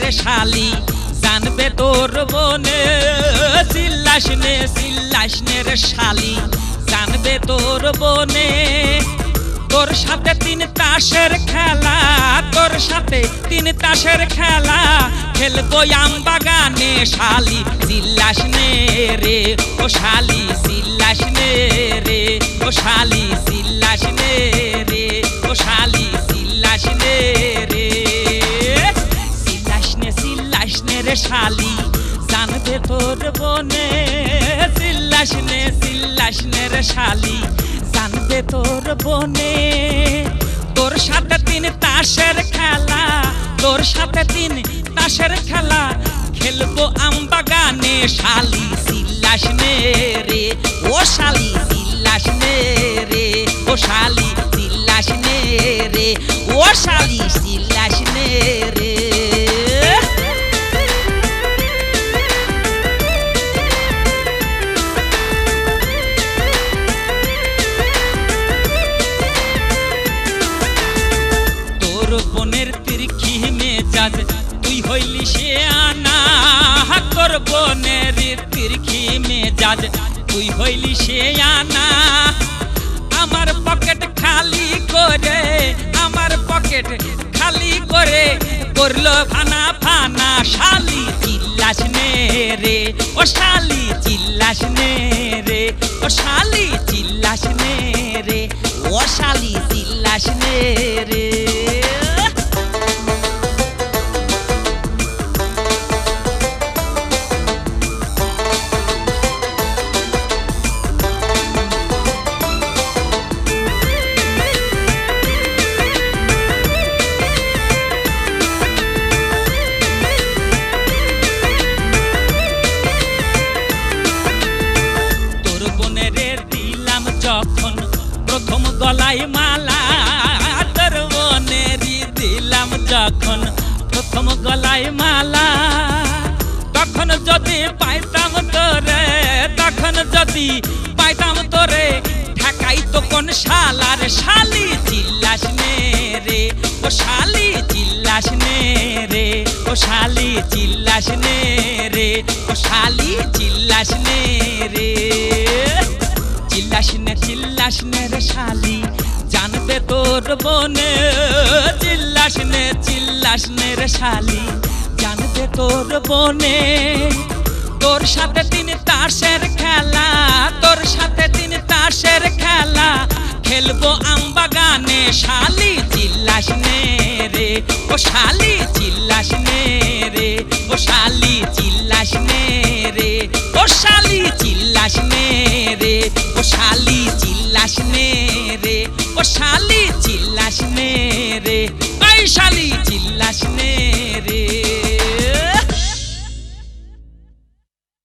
রে শালি জানবে তোর বনে চিল্লাস নে রে শালি জানবে তোর বনে তোর সাথে তিন তাসের খেলা তোর সাথে তিন তাসের খেলা খেলবো আম বাগানে শালি চিল্লাস নে রে ও শালি চিল্লাস নে রে ও শালি চিল্লাস নে রে ও শালি চিল্লাস নে রে চিল্লাস নে রে শালি জানবে তোর বনে চিল্লাস নে রে শালি জানবে তোর বনে তোর সাথে তিন তাসের খেলা তোর সাথে তিন তাসের খেলা খেলবো আম বাগানে শালি চিল্লাস নে রে ও শালি চিল্লাস নে রে ও শালি চিল্লাস নে রে ও শালি চিল্লাস নে রে বনের তিরখি মেজাজ তুই হইলি সে আনা তোর বনের তিরখি মেজাজ তুই হইলি সে আনা আমার পকেট খালি করে আমার পকেট খালি করে করলো ফানা ফানা শালি চিল্লাস নে রে ও শালি চিল্লাস নে রে ও শালি চিল্লাস নে রে ও শালি চিল্লাস নে রে যখন প্রথম গলায় মালা তোর বনেরই দিলাম যখন প্রথম গলায় মালা তখন যদি পাইতাম তোরে তখন যদি পাইতাম তোরে ঢাকাই তো কোন শালার শালি চিল্লাস নে রে ও শালি চিল্লাস নে রে ও শালি চিল্লাস নে রে ও শালি চিল্লাস নে রে চিল্লাস নে রে শালি জানবে তোর বনে চিল্লাস নে রে শালি জানবে তোর বনে তোর সাথে তিন তাসের খেলা তোর সাথে তিন তাসের খেলা খেলবো আম বাগানে শালি চিল্লাস নে রে ও শালি চিল্লাস নে রে ও শালি চিল্লাস নে রে ও শালি চিল্লাস নে রে ও শালি চিল্লাস নে রে ও শালি চিল্লাস নে রে ওই শালি চিল্লাস নে রে